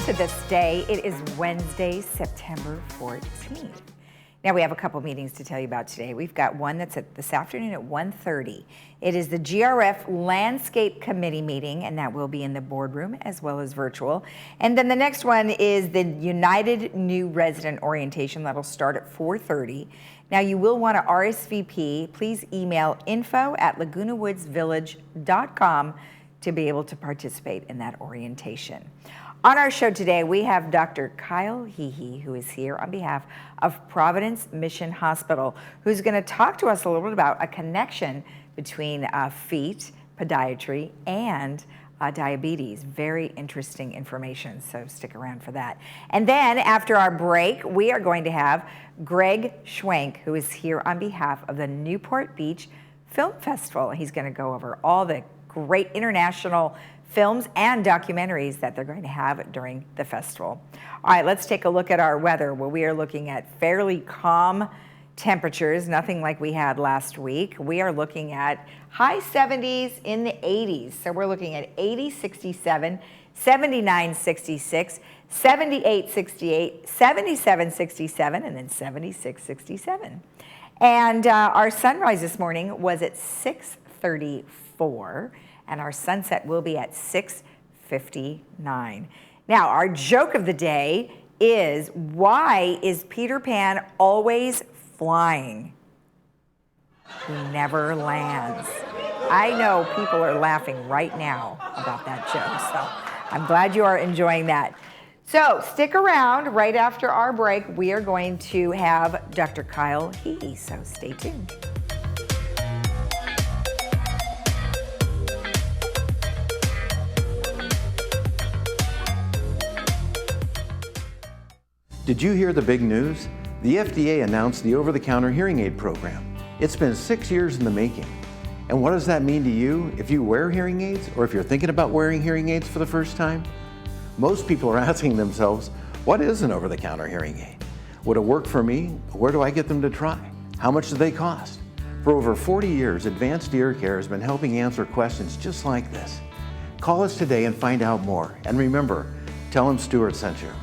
to This Day. It is Wednesday, September 14th. Now we have a couple meetings to tell you about today. We've got one that's this afternoon at 1:30. It is the GRF Landscape Committee meeting, and that will be in the boardroom as well as virtual. And then the next one is the United New Resident Orientation. That'll start at 4:30. Now you will want to RSVP. Please email info@lagunawoodsvillage.com to be able to participate in that orientation. On our show today, we have Dr. Kyle Hehe, who is here on behalf of Providence Mission Hospital, who's going to talk to us a little bit about a connection between feet, podiatry, and diabetes. Very interesting information, so stick around for that. And then after our break, we are going to have Greg Schwenk, who is here on behalf of the Newport Beach Film Festival. He's going to go over all the great international films and documentaries that they're going to have during the festival. All right, let's take a look at our weather. Well, we are looking at fairly calm temperatures, nothing like we had last week. We are looking at high 70s in the 80s. So we're looking at 80, 67, 79, 66, 78, 68, 77, 67, and then 76, 67. And our sunrise this morning was at 6:34. And our sunset will be at 6:59. Now, our joke of the day is, why is Peter Pan always flying? He never lands. I know people are laughing right now about that joke, so I'm glad you are enjoying that. So stick around. Right after our break, we are going to have Dr. Kyle Hehe, so stay tuned. Did you hear the big news? The FDA announced the over-the-counter hearing aid program. It's been 6 years in the making. And what does that mean to you if you wear hearing aids, or if you're thinking about wearing hearing aids for the first time? Most people are asking themselves, what is an over-the-counter hearing aid? Would it work for me? Where do I get them to try? How much do they cost? For over 40 years, Advanced Ear Care has been helping answer questions just like this. Call us today and find out more. And remember, tell them Stuart sent you.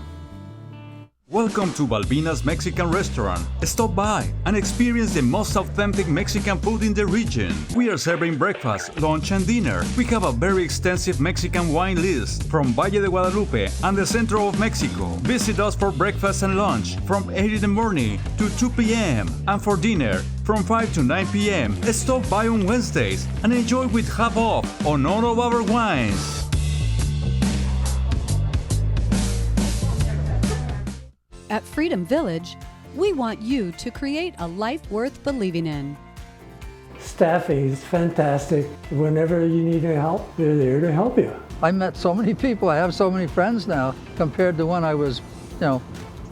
Welcome to Balbina's Mexican Restaurant. Stop by and experience the most authentic Mexican food in the region. We are serving breakfast, lunch, and dinner. We have a very extensive Mexican wine list from Valle de Guadalupe and the center of Mexico. Visit us for breakfast and lunch from 8 in the morning to 2 p.m. and for dinner from 5 to 9 p.m. Stop by on Wednesdays and enjoy with half off on all of our wines. At Freedom Village, we want you to create a life worth believing in. Staffing is fantastic. Whenever you need help, they're there to help you. I met so many people. I have so many friends now compared to when I was,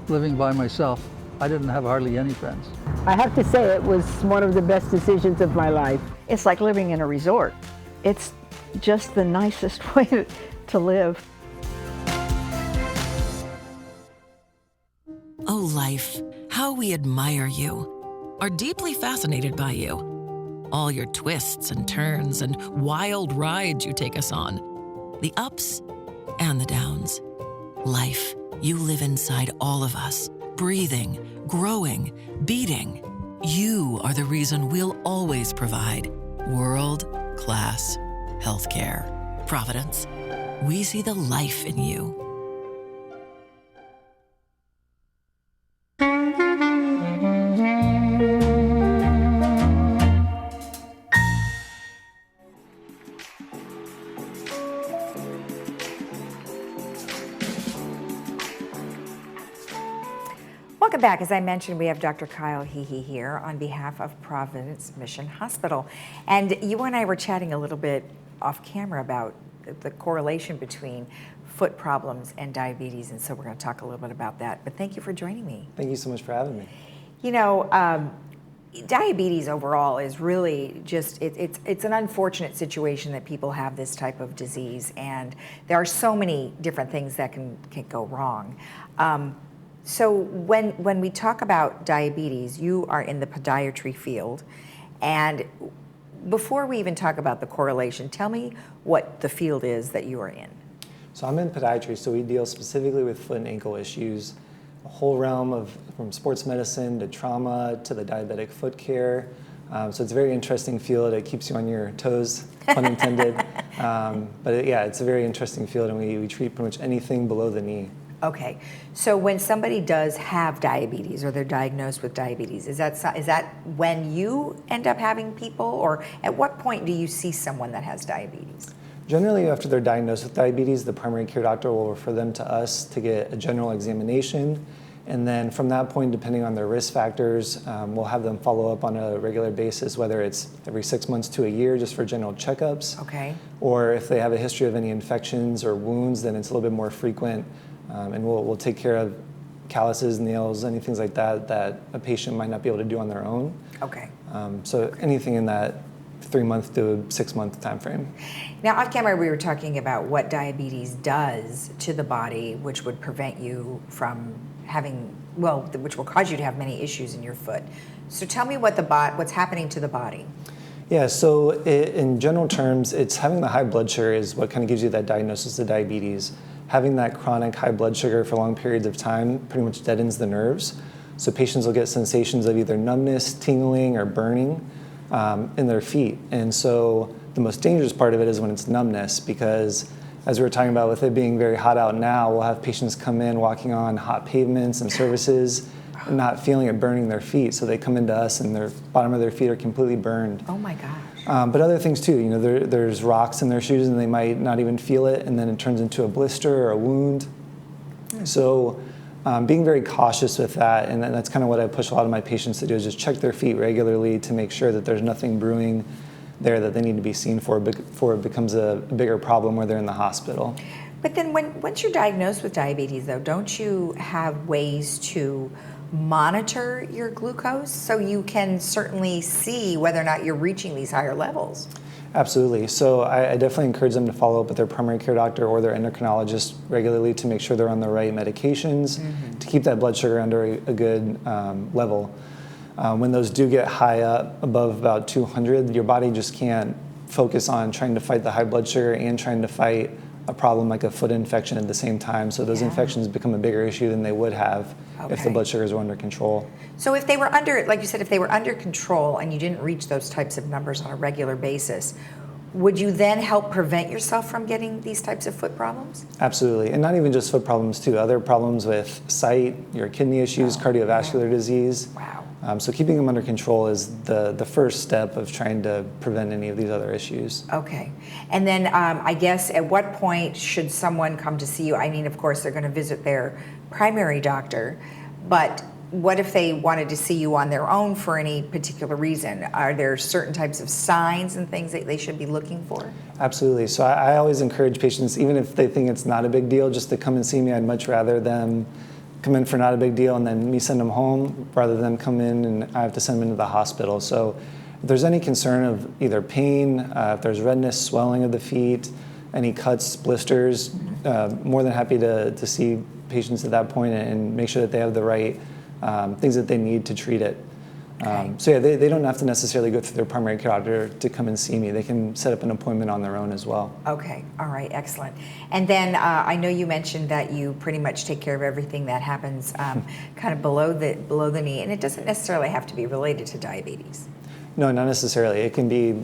living by myself. I didn't have hardly any friends. I have to say it was one of the best decisions of my life. It's like living in a resort. It's just the nicest way to live. Oh, life, how we admire you, are deeply fascinated by you. All your twists and turns and wild rides you take us on. The ups and the downs. Life, you live inside all of us, breathing, growing, beating. You are the reason we'll always provide world-class healthcare. Providence, we see the life in you. Welcome back. As I mentioned, we have Dr. Kyle Hehe here on behalf of Providence Mission Hospital. And you and I were chatting a little bit off camera about the correlation between foot problems and diabetes, and so we're going to talk a little bit about that. But thank you for joining me. Thank you so much for having me. Diabetes overall is really just, it's an unfortunate situation that people have this type of disease, and there are so many different things that can go wrong. So when we talk about diabetes, you are in the podiatry field, and before we even talk about the correlation, tell me what the field is that you are in. So I'm in podiatry, so we deal specifically with foot and ankle issues, a whole realm of from sports medicine to trauma to the diabetic foot care. So it's a very interesting field. It keeps you on your toes, pun intended. Yeah, it's a very interesting field, and we treat pretty much anything below the knee. Okay, so when somebody does have diabetes or they're diagnosed with diabetes, is that when you end up having people, or at what point do you see someone that has diabetes? Generally, after they're diagnosed with diabetes, the primary care doctor will refer them to us to get a general examination. And then from that point, depending on their risk factors, we'll have them follow up on a regular basis, whether it's every 6 months to a year just for general checkups. Okay. Or if they have a history of any infections or wounds, then it's a little bit more frequent. And we'll take care of calluses, nails, any things like that that a patient might not be able to do on their own. Okay. So anything in that 3-month to 6-month time frame. Now, off camera, we were talking about what diabetes does to the body, which would prevent you from having, well, which will cause you to have many issues in your foot. So tell me what's happening to the body. Yeah, so in general terms, it's having the high blood sugar is what kind of gives you that diagnosis of diabetes. Having that chronic high blood sugar for long periods of time pretty much deadens the nerves. So patients will get sensations of either numbness, tingling, or burning in their feet. And so the most dangerous part of it is when it's numbness, because as we were talking about with it being very hot out now, we'll have patients come in walking on hot pavements and surfaces and not feeling it burning their feet. So they come into us and their bottom of their feet are completely burned. Oh my gosh. But other things too, you know, there's rocks in their shoes and they might not even feel it, and then it turns into a blister or a wound. So being very cautious with that, and that's kind of what I push a lot of my patients to do, is just check their feet regularly to make sure that there's nothing brewing there that they need to be seen for before it becomes a bigger problem where they're in the hospital. But then once you're diagnosed with diabetes, though, don't you have ways to monitor your glucose so you can certainly see whether or not you're reaching these higher levels? Absolutely. So I definitely encourage them to follow up with their primary care doctor or their endocrinologist regularly to make sure they're on the right medications to keep that blood sugar under a good level. When those do get high up above about 200, your body just can't focus on trying to fight the high blood sugar and trying to fight a problem like a foot infection at the same time. So those infections become a bigger issue than they would have if the blood sugars were under control. So if they were under, like you said, if they were under control and you didn't reach those types of numbers on a regular basis, would you then help prevent yourself from getting these types of foot problems? Absolutely, and not even just foot problems too, other problems with sight, your kidney issues, cardiovascular disease. Wow. So keeping them under control is the first step of trying to prevent any of these other issues. Okay. And then I guess at what point should someone come to see you? I mean, of course, they're going to visit their primary doctor, but what if they wanted to see you on their own for any particular reason? Are there certain types of signs and things that they should be looking for? Absolutely. So I always encourage patients, even if they think it's not a big deal, just to come and see me. I'd much rather them come in for not a big deal and then me send them home rather than come in and I have to send them into the hospital. So if there's any concern of either pain, if there's redness, swelling of the feet, any cuts, blisters, more than happy to see patients at that point and make sure that they have the right things that they need to treat it. So yeah, they don't have to necessarily go through their primary care doctor to come and see me. They can set up an appointment on their own as well. Okay, all right, excellent. And then I know you mentioned that you pretty much take care of everything that happens kind of below the knee, and it doesn't necessarily have to be related to diabetes. No, not necessarily. It can be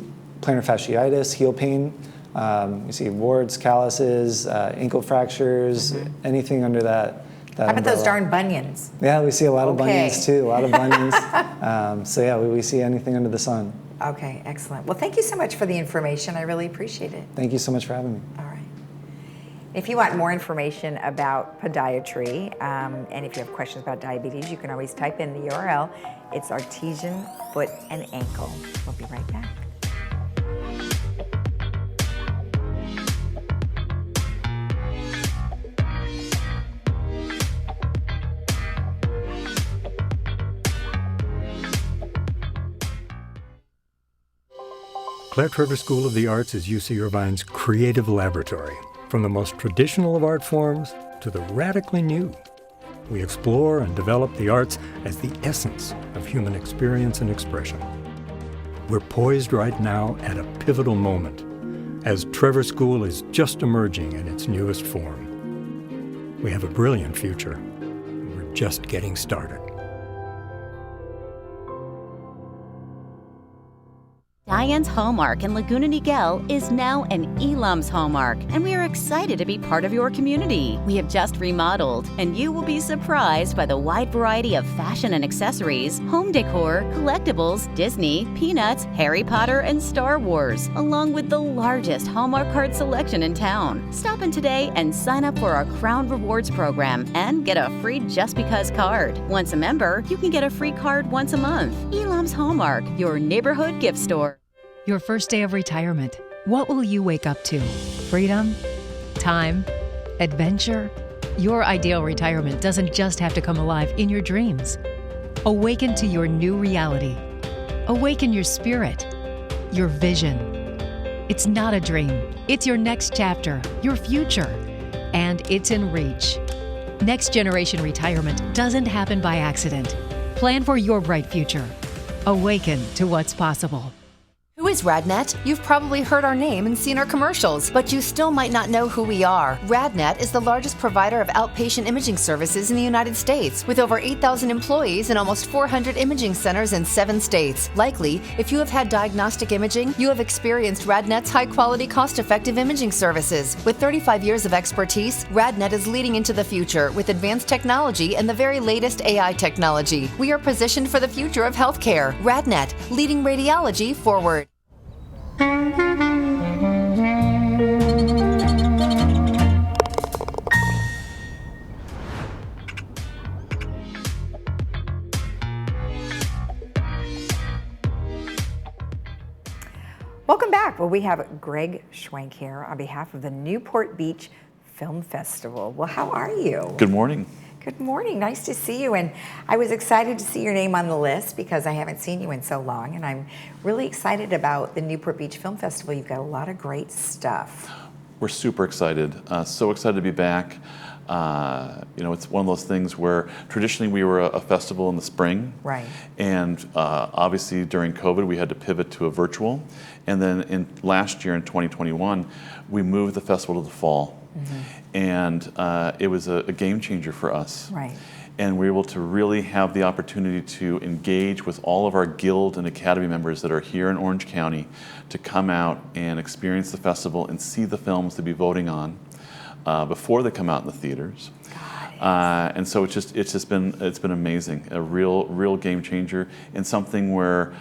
plantar fasciitis, heel pain. You see warts, calluses, ankle fractures, anything under that. How about those darn bunions? Yeah, we see a lot of bunions too, a lot of bunions. So yeah, we see anything under the sun. Okay, excellent. Well, thank you so much for the information. I really appreciate it. Thank you so much for having me. All right. If you want more information about podiatry, and if you have questions about diabetes, you can always type in the URL. It's artesian foot and ankle. We'll be right back. Clare Trevor School of the Arts is UC Irvine's creative laboratory. From the most traditional of art forms to the radically new, we explore and develop the arts as the essence of human experience and expression. We're poised right now at a pivotal moment as Trevor School is just emerging in its newest form. We have a brilliant future. We're just getting started. Diane's Hallmark in Laguna Niguel is now an Elam's Hallmark, and we are excited to be part of your community. We have just remodeled, and you will be surprised by the wide variety of fashion and accessories, home decor, collectibles, Disney, Peanuts, Harry Potter, and Star Wars, along with the largest Hallmark card selection in town. Stop in today and sign up for our Crown Rewards program and get a free Just Because card. Once a member, you can get a free card once a month. Elam's Hallmark, your neighborhood gift store. Your first day of retirement. What will you wake up to? Freedom? Time? Adventure? Your ideal retirement doesn't just have to come alive in your dreams. Awaken to your new reality. Awaken your spirit, your vision. It's not a dream. It's your next chapter, your future, and it's in reach. Next generation retirement doesn't happen by accident. Plan for your bright future. Awaken to what's possible. Who is RadNet? You've probably heard our name and seen our commercials, but you still might not know who we are. RadNet is the largest provider of outpatient imaging services in the United States, with over 8,000 employees and almost 400 imaging centers in 7 states. Likely, if you have had diagnostic imaging, you have experienced RadNet's high-quality, cost-effective imaging services. With 35 years of expertise, RadNet is leading into the future with advanced technology and the very latest AI technology. We are positioned for the future of healthcare. RadNet, leading radiology forward. Welcome back. Well, we have Greg Schwenk here on behalf of the Newport Beach Film Festival. Well, how are you? Good morning. Good morning. Nice to see you. And I was excited to see your name on the list because I haven't seen you in so long. And I'm really excited about the Newport Beach Film Festival. You've got a lot of great stuff. We're super excited. So excited to be back. It's one of those things where traditionally we were a festival in the spring. Right. And obviously during COVID, we had to pivot to a virtual. And then last year in 2021, we moved the festival to the fall. Mm-hmm. And it was a game changer for us. Right. And we were able to really have the opportunity to engage with all of our guild and academy members that are here in Orange County to come out and experience the festival and see the films to be voting on before they come out in the theaters. And so it's been amazing, a real game changer, and something where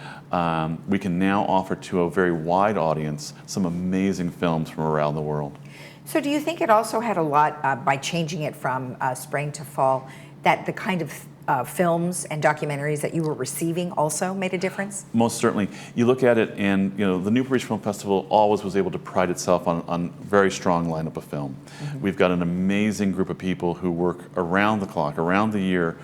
we can now offer to a very wide audience some amazing films from around the world. So do you think it also had a lot, by changing it from spring to fall, that the kind of films and documentaries that you were receiving also made a difference? Most certainly. You look at it and the Newport Beach Film Festival always was able to pride itself on very strong lineup of film. Mm-hmm. We've got an amazing group of people who work around the clock, around the year,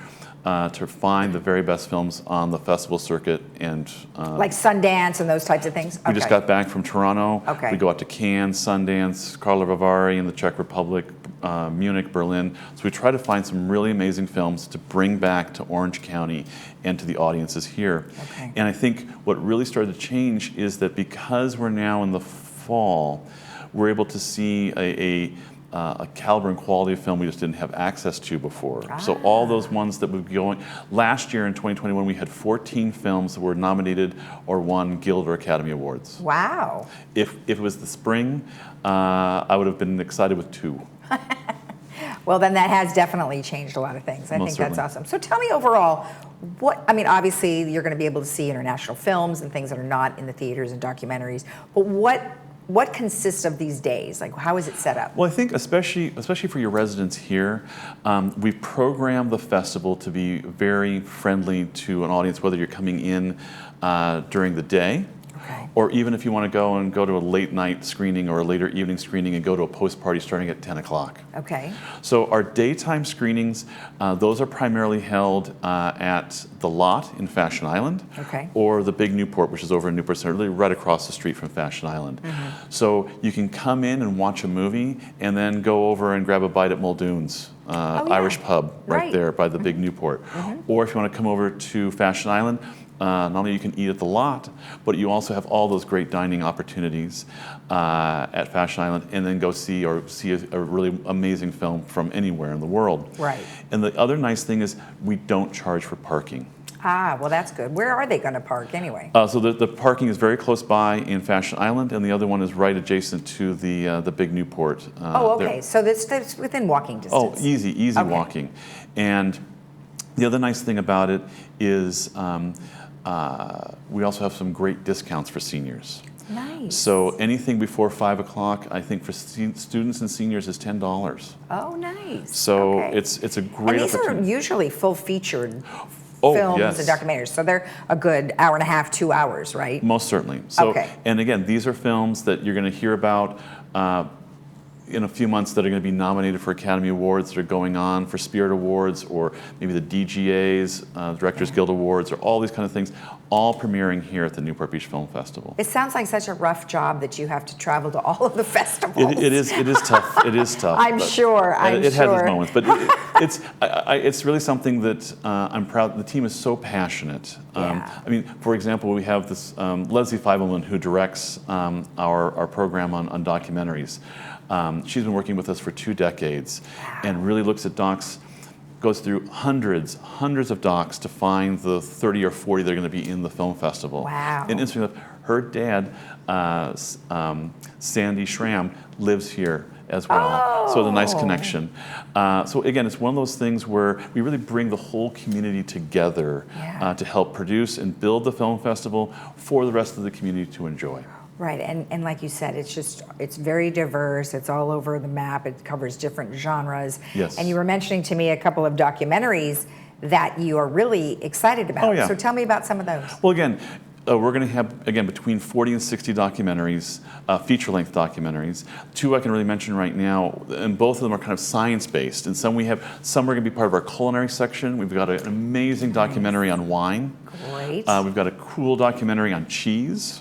to find the very best films on the festival circuit. And like Sundance and those types of things? We just got back from Toronto. Okay. We go out to Cannes, Sundance, Karlovy in the Czech Republic, Munich, Berlin. So we try to find some really amazing films to bring back to Orange County and to the audiences here. Okay. And I think what really started to change is that because we're now in the fall, we're able to see a caliber and quality of film we just didn't have access to before. So all those ones that would be going, last year in 2021 we had 14 films that were nominated or won Guild or Academy Awards. Wow. If it was the spring, I would have been excited with 2. Well, then that has definitely changed a lot of things. I think that's awesome. So tell me overall, obviously you're going to be able to see international films and things that are not in the theaters and documentaries, but what consists of these days? Like, how is it set up? Well, I think especially for your residents here, we've programmed the festival to be very friendly to an audience, whether you're coming in during the day, or even if you want to go to a late night screening or a later evening screening and go to a post party starting at 10 o'clock. Okay. So our daytime screenings, those are primarily held at the Lot in Fashion Island, or the Big Newport, which is over in Newport Center, really right across the street from Fashion Island. Mm-hmm. So you can come in and watch a movie and then go over and grab a bite at Muldoon's. Irish pub right there by the Big Newport. Mm-hmm. Or if you want to come over to Fashion Island, not only you can eat at the lot, but you also have all those great dining opportunities at Fashion Island, and then go see a really amazing film from anywhere in the world. Right. And the other nice thing is we don't charge for parking. Ah, well, that's good. Where are they going to park anyway? So the parking is very close by in Fashion Island, and the other one is right adjacent to the big Newport. Okay. So that's within walking distance. Oh, easy walking. And the other nice thing about it is we also have some great discounts for seniors. Nice. So anything before 5 o'clock, I think for students and seniors is $10. Oh, nice. So okay. it's a great and these opportunity. are usually full-featured Oh, films yes. and documentaries, so they're a good hour and a half, 2 hours, right? Most certainly. So, okay. And again, these are films that you're going to hear about in a few months that are going to be nominated for Academy Awards that are going on, for Spirit Awards, or maybe the DGAs, Directors Guild Awards, or all these kind of things, all premiering here at the Newport Beach Film Festival. It sounds like such a rough job that you have to travel to all of the festivals. It is tough. It is tough. I'm sure. It has its moments, but it's really something that I'm proud. The team is so passionate. Yeah. I mean, for example, we have this Leslie Feibelman who directs our program on documentaries. She's been working with us for 2 decades, and really looks at docs, goes through hundreds of docs to find the 30 or 40 that are going to be in the film festival. Wow. And interestingly enough, her dad, Sandy Schramm, lives here as well. So it's a nice connection. So again, it's one of those things where we really bring the whole community together to help produce and build the film festival for the rest of the community to enjoy. Right, and like you said, it's very diverse. It's all over the map. It covers different genres. Yes. And you were mentioning to me a couple of documentaries that you are really excited about. Oh, yeah. So tell me about some of those. Well, again, we're going to have, again, between 40 and 60 documentaries, feature-length documentaries. 2 I can really mention right now, and both of them are kind of science-based. And some are going to be part of our culinary section. We've got an amazing documentary on wine. Great. We've got a cool documentary on cheese.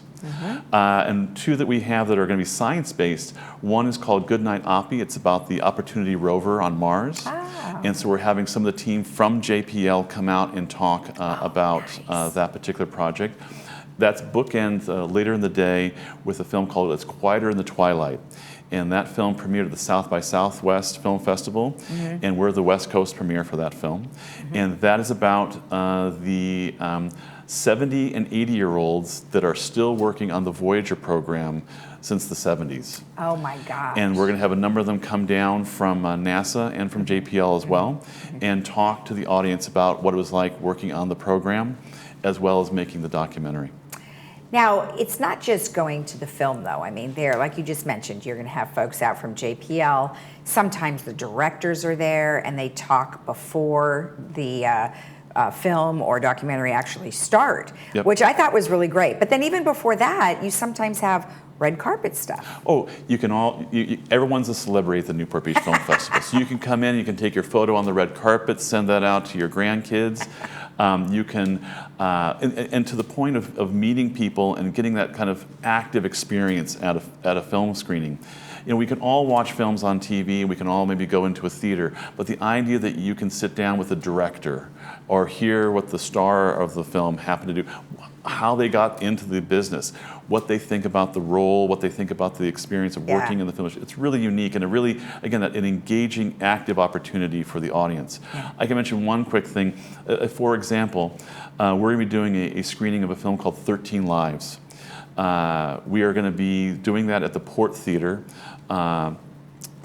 And 2 that we have that are going to be science-based. One is called Goodnight Oppie. It's about the Opportunity rover on Mars. And so we're having some of the team from JPL come out and talk about that particular project. That's bookend later in the day with a film called It's Quieter in the Twilight. And that film premiered at the South by Southwest Film Festival, and we're the West Coast premiere for that film. And that is about the 70 and 80-year-olds that are still working on the Voyager program since the 70s. Oh my gosh. And we're going to have a number of them come down from NASA and from JPL as well, and talk to the audience about what it was like working on the program, as well as making the documentary. Now, it's not just going to the film, though. I mean, like you just mentioned, you're going to have folks out from JPL. Sometimes the directors are there, and they talk before the film or documentary actually start, which I thought was really great. But then even before that, you sometimes have red carpet stuff. Oh, you can everyone's a celebrity at the Newport Beach Film Festival. So you can come in, you can take your photo on the red carpet, send that out to your grandkids. You can, and to the point of meeting people and getting that kind of active experience at a film screening. You know, we can all watch films on TV, and we can all maybe go into a theater, but the idea that you can sit down with a director or hear what the star of the film happened to do, how they got into the business, what they think about the role, what they think about the experience of working in the film. It's really unique and an engaging, active opportunity for the audience. I can mention one quick thing. For example, we're going to be doing a screening of a film called 13 Lives. We are going to be doing that at the Port Theater.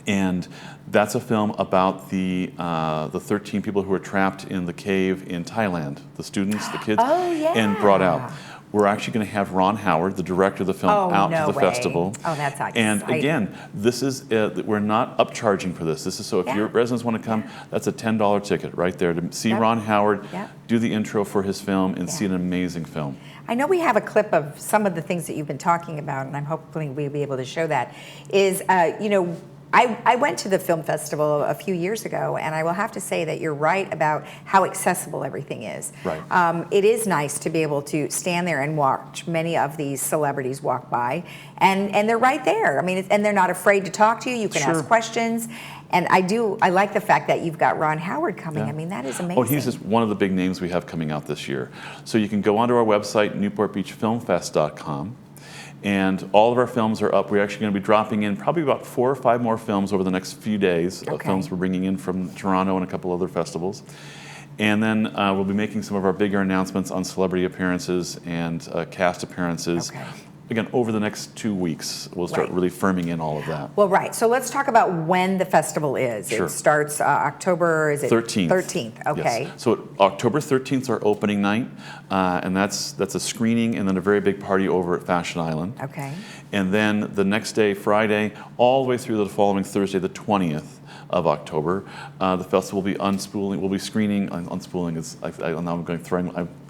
And that's a film about the 13 people who were trapped in the cave in Thailand, the students, the kids, and brought out. We're actually going to have Ron Howard, the director of the film, out to the festival. Oh, that's exciting. And again, this is we're not upcharging for this. This is so if your residents want to come, that's a $10 ticket right there to see Ron Howard, do the intro for his film, and see an amazing film. I know we have a clip of some of the things that you've been talking about, and I'm hoping we'll be able to show that. I went to the film festival a few years ago, and I will have to say that you're right about how accessible everything is. Right. It is nice to be able to stand there and watch many of these celebrities walk by, and they're right there. I mean, and they're not afraid to talk to you. You can ask questions, And I like the fact that you've got Ron Howard coming. Yeah. I mean, that is amazing. Oh, he's just one of the big names we have coming out this year. So you can go onto our website, newportbeachfilmfest.com. And all of our films are up. We're actually going to be dropping in probably about 4 or 5 more films over the next few days. Films we're bringing in from Toronto and a couple other festivals. And then we'll be making some of our bigger announcements on celebrity appearances and cast appearances. Again, over the next 2 weeks, we'll start really firming in all of that. Well, right. So let's talk about when the festival is. Sure. It starts October, is it? 13th. 13th, okay. Yes. So October 13th is our opening night, and that's a screening and then a very big party over at Fashion Island. Okay. And then the next day, Friday, all the way through the following Thursday, the 20th of October, the festival will be unspooling. We'll be screening. Unspooling is.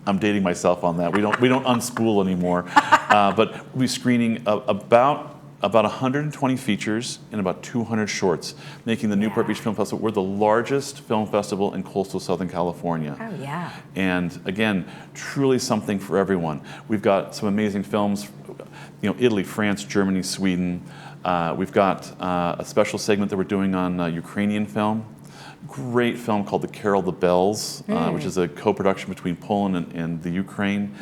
I'm dating myself on that. We don't unspool anymore, but we'll be screening about 120 features and about 200 shorts, making the Newport Beach Film Festival. We're the largest film festival in coastal Southern California. Oh yeah. And again, truly something for everyone. We've got some amazing films, Italy, France, Germany, Sweden. We've got a special segment that we're doing on Ukrainian film. Great film called The Carol the Bells, which is a co-production between Poland and the Ukraine.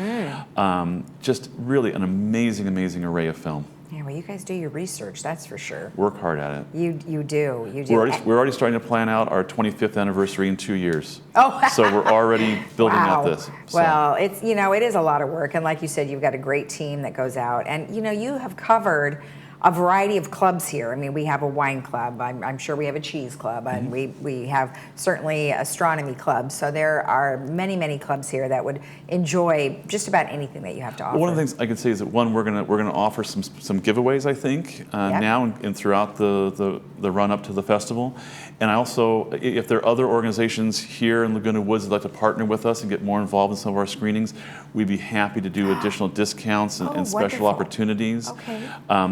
Just really an amazing, amazing array of film. Yeah, well, you guys do your research, that's for sure. Work hard at it. You do. We're already starting to plan out our 25th anniversary in 2 years. Oh. So we're already building wow. out this. So. Well, it's it is a lot of work, and like you said, you've got a great team that goes out, and you have covered a variety of clubs here. I mean, we have a wine club. I'm sure we have a cheese club, and we have certainly astronomy clubs. So there are many, many clubs here that would enjoy just about anything that you have to offer. One of the things I can say is that we're gonna offer some giveaways. I think now and throughout the run up to the festival, and I also, if there are other organizations here in Laguna Woods that'd like to partner with us and get more involved in some of our screenings, we'd be happy to do additional discounts and special opportunities. Okay.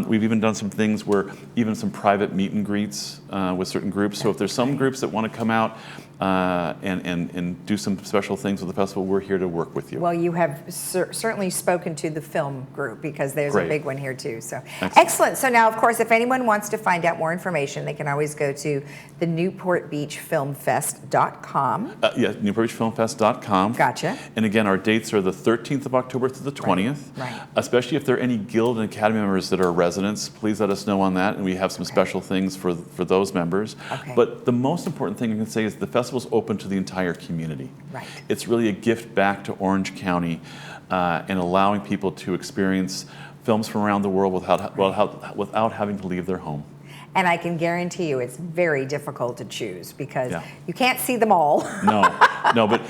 We've even done some things where even some private meet and greets with certain groups. So if there's some groups that want to come out and do some special things with the festival, we're here to work with you. Well, you have certainly spoken to the film group, because there's a big one here too. So excellent. So now, of course, if anyone wants to find out more information, they can always go to the newportbeachfilmfest.com. newportbeachfilmfest.com. Gotcha. And again, our dates are the 13th of October to the 20th. Right. Especially if there are any Guild and Academy members that are residents, please let us know on that, and we have some special things for those members. But the most important thing I can say is the festival is open to the entire community. Right. It's really a gift back to Orange County and allowing people to experience films from around the world without having to leave their home. And I can guarantee you it's very difficult to choose, because you can't see them all. No, but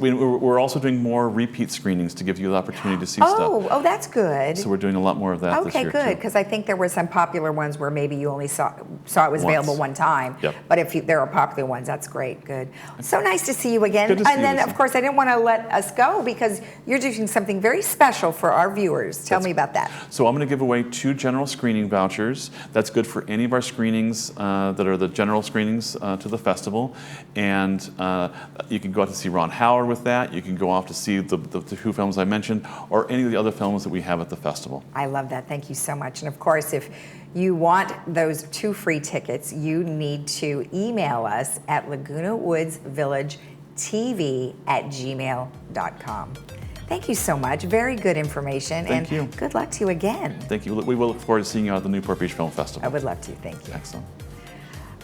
we're also doing more repeat screenings to give you the opportunity to see stuff. Oh, that's good. So we're doing a lot more of that this year, good, because I think there were some popular ones where maybe you only saw it was available one time. Yep. But if there are popular ones, that's great. Good. So nice to see you again. Good to see you, then, Lisa. of course, I didn't want to let us go, because you're doing something very special for our viewers. Tell me about that. So I'm going to give away 2 general screening vouchers. That's good for any of our screenings that are the general screenings to the festival. And you can go out to see Ron Howard with that. You can go off to see the 2 films I mentioned, or any of the other films that we have at the festival. I love that. Thank you so much. And of course, if you want those 2 free tickets, you need to email us at lagunawoodsvillagetv@gmail.com. Thank you so much. Very good information. Thank you. Good luck to you again. Thank you. We will look forward to seeing you at the Newport Beach Film Festival. I would love to. Thank you. Excellent.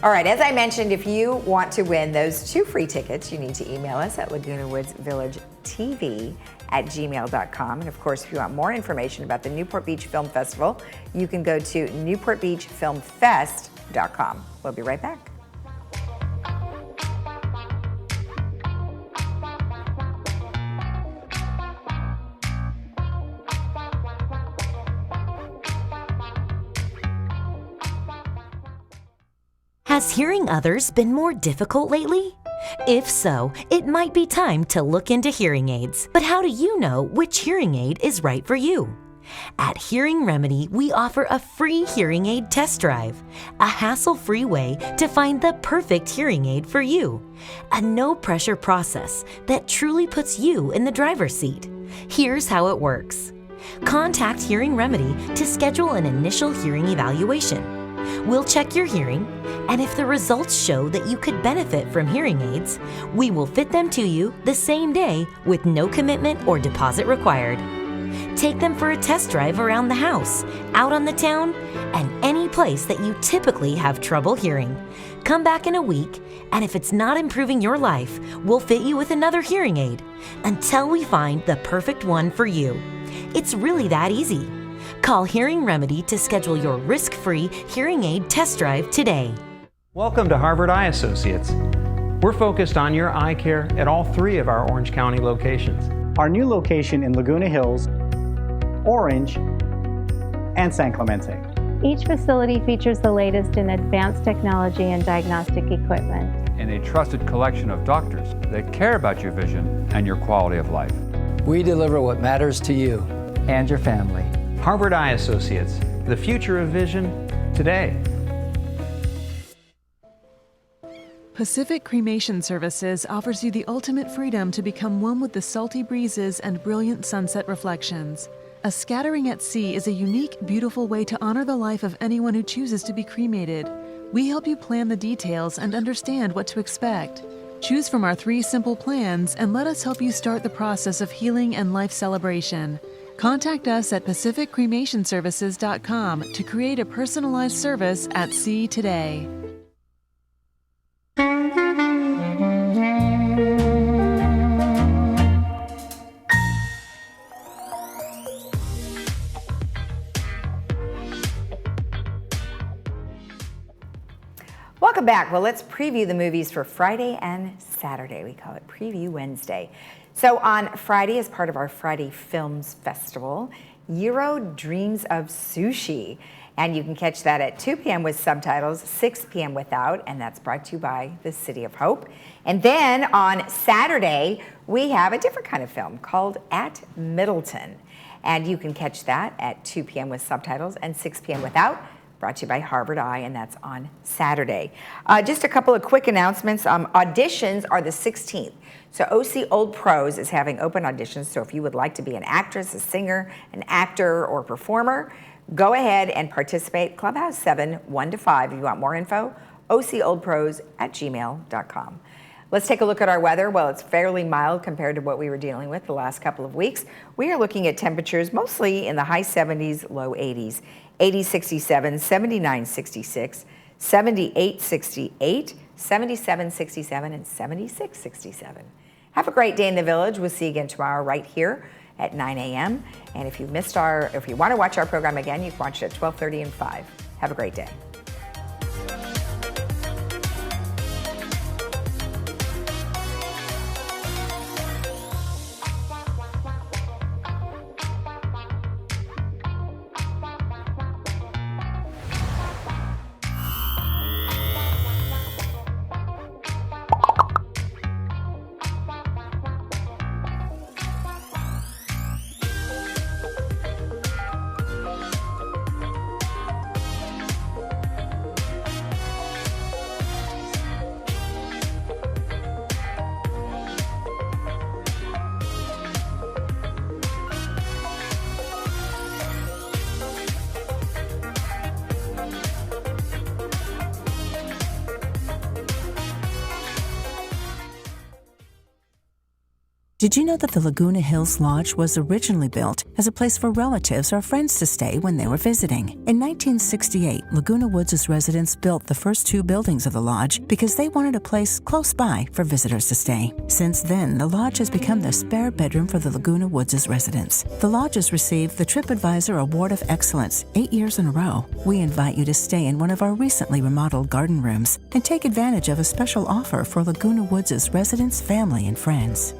All right, as I mentioned, if you want to win those 2 free tickets, you need to email us at lagunawoodsvillagetv@gmail.com. And of course, if you want more information about the Newport Beach Film Festival, you can go to newportbeachfilmfest.com. We'll be right back. Has hearing others been more difficult lately? If so, it might be time to look into hearing aids. But how do you know which hearing aid is right for you? At Hearing Remedy, we offer a free hearing aid test drive, a hassle-free way to find the perfect hearing aid for you, a no-pressure process that truly puts you in the driver's seat. Here's how it works. Contact Hearing Remedy to schedule an initial hearing evaluation. We'll check your hearing, and if the results show that you could benefit from hearing aids, we will fit them to you the same day with no commitment or deposit required. Take them for a test drive around the house, out on the town, and any place that you typically have trouble hearing. Come back in a week, and if it's not improving your life, we'll fit you with another hearing aid until we find the perfect one for you. It's really that easy. Call Hearing Remedy to schedule your risk-free hearing aid test drive today. Welcome to Harvard Eye Associates. We're focused on your eye care at all 3 of our Orange County locations. Our new location in Laguna Hills, Orange, and San Clemente. Each facility features the latest in advanced technology and diagnostic equipment. And a trusted collection of doctors that care about your vision and your quality of life. We deliver what matters to you and your family. Harvard Eye Associates, the future of vision today. Pacific Cremation Services offers you the ultimate freedom to become one with the salty breezes and brilliant sunset reflections. A scattering at sea is a unique, beautiful way to honor the life of anyone who chooses to be cremated. We help you plan the details and understand what to expect. Choose from our 3 simple plans and let us help you start the process of healing and life celebration. Contact us at pacificcremationservices.com to create a personalized service at sea today. Welcome back. Well, let's preview the movies for Friday and Saturday. We call it Preview Wednesday. So on Friday, as part of our Friday Films Festival, Euro Dreams of Sushi. And you can catch that at 2 p.m. with subtitles, 6 p.m. without, and that's brought to you by the City of Hope. And then on Saturday, we have a different kind of film called At Middleton. And you can catch that at 2 p.m. with subtitles and 6 p.m. without, brought to you by Harvard Eye, and that's on Saturday. Just a couple of quick announcements. Auditions are the 16th. So OC Old Pros is having open auditions, so if you would like to be an actress, a singer, an actor, or performer, go ahead and participate. Clubhouse 7, 1 to 5. If you want more info, ocoldpros@gmail.com. Let's take a look at our weather. Well, it's fairly mild compared to what we were dealing with the last couple of weeks. We are looking at temperatures mostly in the high 70s, low 80s. 80, 67, 79, 66, 78, 68, 77, 67, and 76, 67. Have a great day in the village. We'll see you again tomorrow right here at 9 a.m. And if you want to watch our program again, you can watch it at 12:30 and 5. Have a great day. Did you know that the Laguna Hills Lodge was originally built as a place for relatives or friends to stay when they were visiting? In 1968, Laguna Woods' residents built the first 2 buildings of the lodge because they wanted a place close by for visitors to stay. Since then, the lodge has become the spare bedroom for the Laguna Woods' residents. The lodge has received the TripAdvisor Award of Excellence 8 years in a row. We invite you to stay in one of our recently remodeled garden rooms and take advantage of a special offer for Laguna Woods' residents, family, and friends.